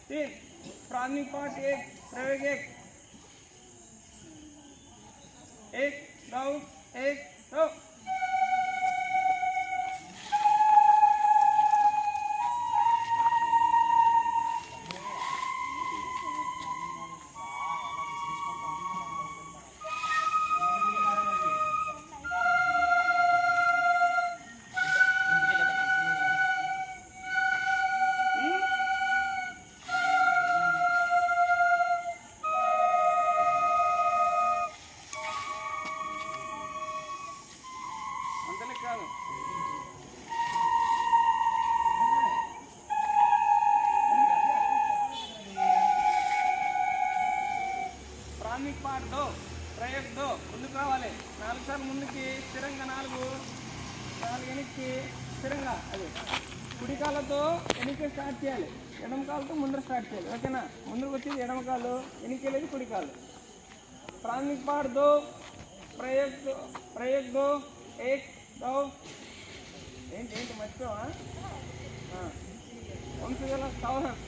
तीन प्राथमिक पाठ एक प्रयोग एक दो एक दो प्राथमिक पाठ दो प्रयोग दो ముందుకు రావాలి 4 సార్లు ముందుకి స్థిరంగా 4 వెనక్కి స్థిరంగా అది కుడి కాళ్ళతో వెనక్కి స్టార్ట్ చేయాలి ఎడమ కాళ్ళతో ముందర స్టార్ట్ చేయాలి ఓకేనా ముందుకు వచ్చేది ఎడమ కాళ్ళు వెనక్కి వెళ్ళేది కుడి కాళ్ళు प्राथमिक पाठ दो प्रयोग दो एक दो ఏంటి మర్చిపోవా వంశీల సౌరభ్